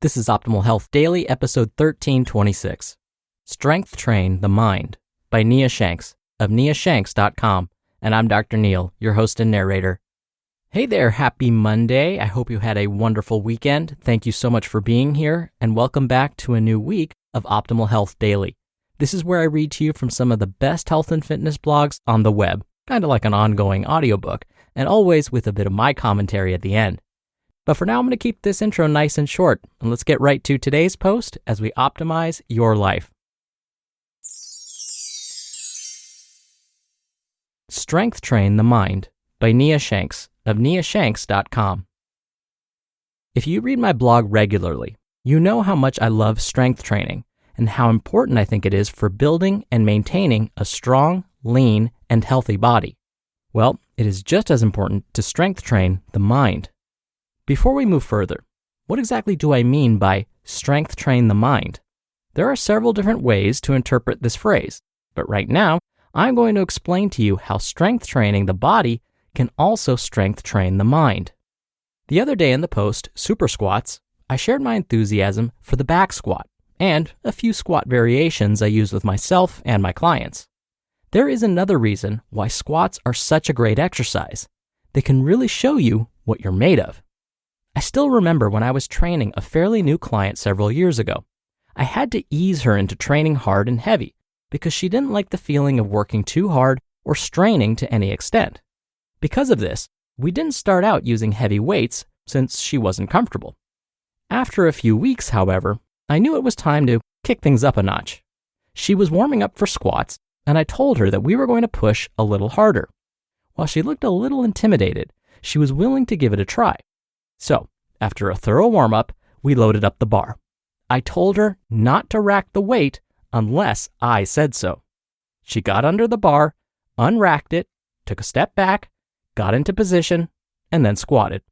This is Optimal Health Daily, episode 1326. Strength Train the Mind by Nia Shanks of niashanks.com. And I'm Dr. Neil, your host and narrator. Hey there, happy Monday. I hope you had a wonderful weekend. Thank you so much for being here, and welcome back to a new week of Optimal Health Daily. This is where I read to you from some of the best health and fitness blogs on the web, kind of like an ongoing audiobook, and always with a bit of my commentary at the end. But for now, I'm going to keep this intro nice and short, and let's get right to today's post as we optimize your life. Strength Train the Mind by Nia Shanks of niashanks.com. If you read my blog regularly, you know how much I love strength training and how important I think it is for building and maintaining a strong, lean, and healthy body. Well, it is just as important to strength train the mind. Before we move further, what exactly do I mean by strength train the mind? There are several different ways to interpret this phrase, but right now, I'm going to explain to you how strength training the body can also strength train the mind. The other day in the post, Super Squats, I shared my enthusiasm for the back squat and a few squat variations I use with myself and my clients. There is another reason why squats are such a great exercise. They can really show you what you're made of. I still remember when I was training a fairly new client several years ago. I had to ease her into training hard and heavy because she didn't like the feeling of working too hard or straining to any extent. Because of this, we didn't start out using heavy weights since she wasn't comfortable. After a few weeks, however, I knew it was time to kick things up a notch. She was warming up for squats, and I told her that we were going to push a little harder. While she looked a little intimidated, she was willing to give it a try. So, after a thorough warm-up, we loaded up the bar. I told her not to rack the weight unless I said so. She got under the bar, unracked it, took a step back, got into position, and then squatted.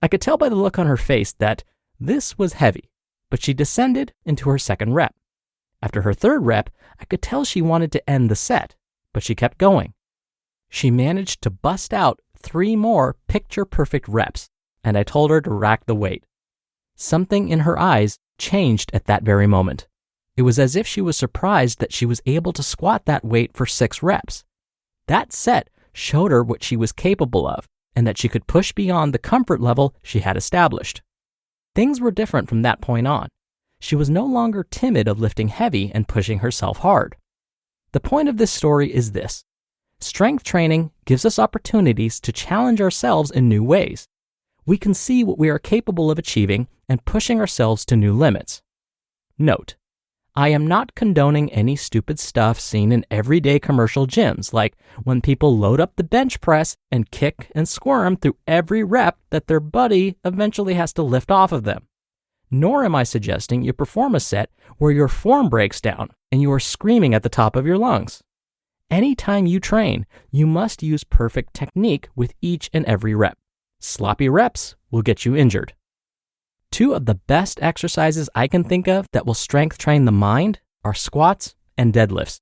I could tell by the look on her face that this was heavy, but she descended into her second rep. After her third rep, I could tell she wanted to end the set, but she kept going. She managed to bust out 3 more picture-perfect reps, and I told her to rack the weight. Something in her eyes changed at that very moment. It was as if she was surprised that she was able to squat that weight for 6 reps. That set showed her what she was capable of, and that she could push beyond the comfort level she had established. Things were different from that point on. She was no longer timid of lifting heavy and pushing herself hard. The point of this story is this: strength training gives us opportunities to challenge ourselves in new ways. We can see what we are capable of achieving and pushing ourselves to new limits. Note, I am not condoning any stupid stuff seen in everyday commercial gyms, like when people load up the bench press and kick and squirm through every rep that their buddy eventually has to lift off of them. Nor am I suggesting you perform a set where your form breaks down and you are screaming at the top of your lungs. Anytime you train, you must use perfect technique with each and every rep. Sloppy reps will get you injured. 2 of the best exercises I can think of that will strength train the mind are squats and deadlifts.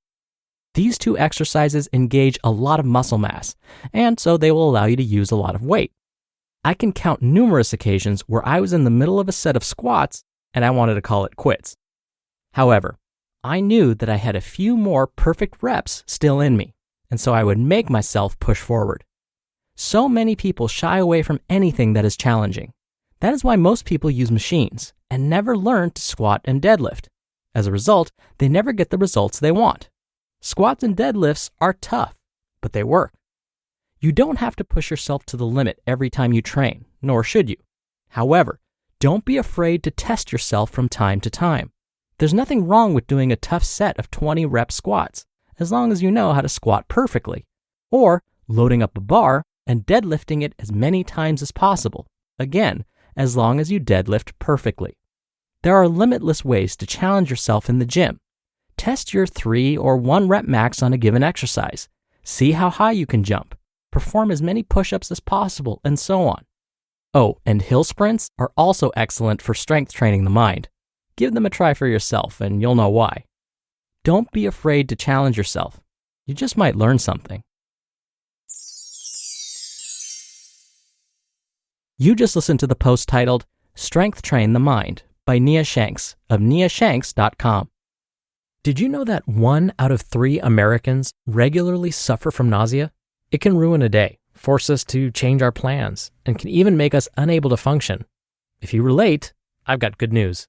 These 2 exercises engage a lot of muscle mass, and so they will allow you to use a lot of weight. I can count numerous occasions where I was in the middle of a set of squats and I wanted to call it quits. However, I knew that I had a few more perfect reps still in me, and so I would make myself push forward. So many people shy away from anything that is challenging. That is why most people use machines and never learn to squat and deadlift. As a result, they never get the results they want. Squats and deadlifts are tough, but they work. You don't have to push yourself to the limit every time you train, nor should you. However, don't be afraid to test yourself from time to time. There's nothing wrong with doing a tough set of 20 rep squats, as long as you know how to squat perfectly, or loading up a bar and deadlifting it as many times as possible, again, as long as you deadlift perfectly. There are limitless ways to challenge yourself in the gym. Test your 3 or 1 rep max on a given exercise. See how high you can jump. Perform as many push-ups as possible, and so on. Oh, and hill sprints are also excellent for strength training the mind. Give them a try for yourself, and you'll know why. Don't be afraid to challenge yourself. You just might learn something. You just listened to the post titled Strength Train the Mind by Nia Shanks of niashanks.com. Did you know that 1 out of 3 Americans regularly suffer from nausea? It can ruin a day, force us to change our plans, and can even make us unable to function. If you relate, I've got good news.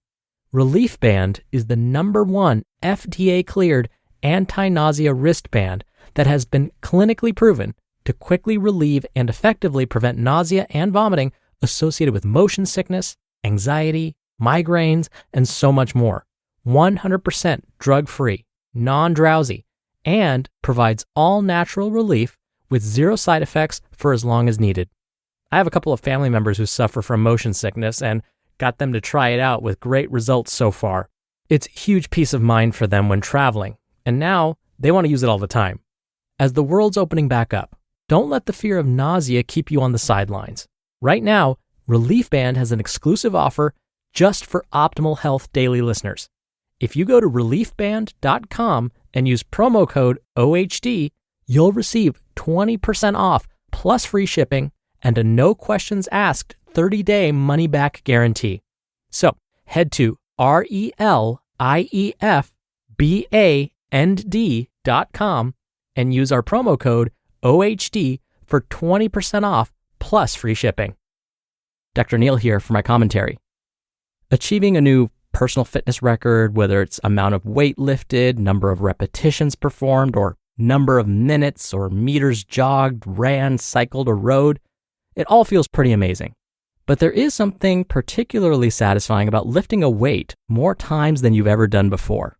Relief Band is the #1 FDA-cleared anti-nausea wristband that has been clinically proven to quickly relieve and effectively prevent nausea and vomiting associated with motion sickness, anxiety, migraines, and so much more. 100% drug-free, non-drowsy, and provides all-natural relief with 0 side effects for as long as needed. I have a couple of family members who suffer from motion sickness and got them to try it out with great results so far. It's a huge peace of mind for them when traveling, and now they want to use it all the time. As the world's opening back up, don't let the fear of nausea keep you on the sidelines. Right now, Relief Band has an exclusive offer just for Optimal Health Daily listeners. If you go to reliefband.com and use promo code OHD, you'll receive 20% off plus free shipping and a no questions asked 30-day money-back guarantee. So head to reliefband.com and use our promo code OHD for 20% off plus free shipping. Dr. Neil here for my commentary. Achieving a new personal fitness record, whether it's amount of weight lifted, number of repetitions performed, or number of minutes or meters jogged, ran, cycled, or rode, it all feels pretty amazing. But there is something particularly satisfying about lifting a weight more times than you've ever done before.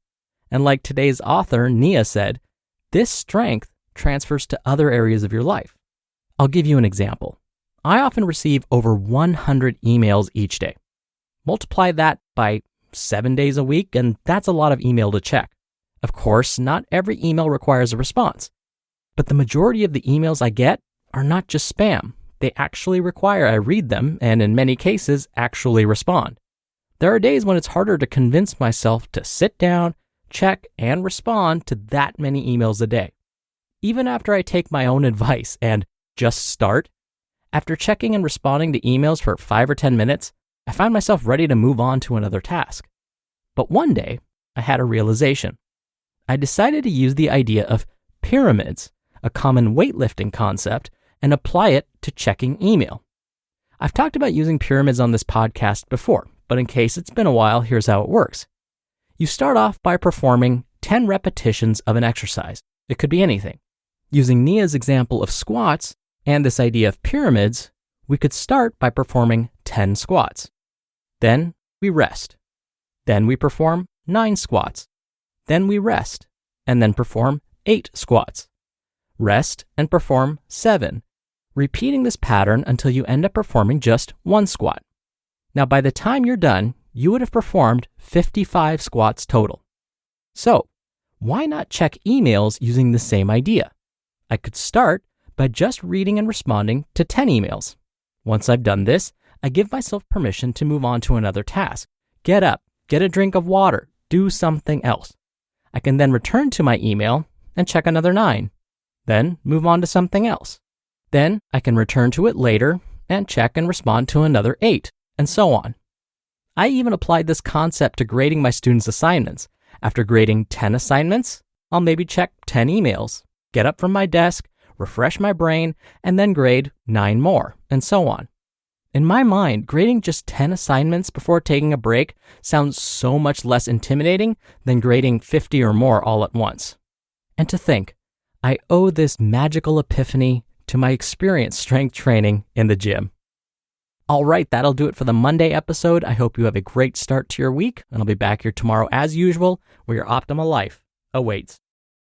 And like today's author, Nia, said, this strength transfers to other areas of your life. I'll give you an example. I often receive over 100 emails each day. Multiply that by 7 days a week, and that's a lot of email to check. Of course, not every email requires a response, but the majority of the emails I get are not just spam. They actually require I read them, and in many cases, actually respond. There are days when it's harder to convince myself to sit down, check, and respond to that many emails a day. Even after I take my own advice and just start, after checking and responding to emails for 5 or 10 minutes, I find myself ready to move on to another task. But one day, I had a realization. I decided to use the idea of pyramids, a common weightlifting concept, and apply it to checking email. I've talked about using pyramids on this podcast before, but in case it's been a while, here's how it works. You start off by performing 10 repetitions of an exercise. It could be anything. Using Nia's example of squats and this idea of pyramids, we could start by performing 10 squats. Then we rest. Then we perform 9 squats. Then we rest, and then perform 8 squats. Rest and perform 7, repeating this pattern until you end up performing just 1 squat. Now, by the time you're done, you would have performed 55 squats total. So, why not check emails using the same idea? I could start by just reading and responding to 10 emails. Once I've done this, I give myself permission to move on to another task. Get up, get a drink of water, do something else. I can then return to my email and check another 9, then move on to something else. Then I can return to it later and check and respond to another 8, and so on. I even applied this concept to grading my students' assignments. After grading 10 assignments, I'll maybe check 10 emails, get up from my desk, refresh my brain, and then grade 9 more, and so on. In my mind, grading just 10 assignments before taking a break sounds so much less intimidating than grading 50 or more all at once. And to think, I owe this magical epiphany to my experience strength training in the gym. All right, that'll do it for the Monday episode. I hope you have a great start to your week, and I'll be back here tomorrow as usual, where your optimal life awaits.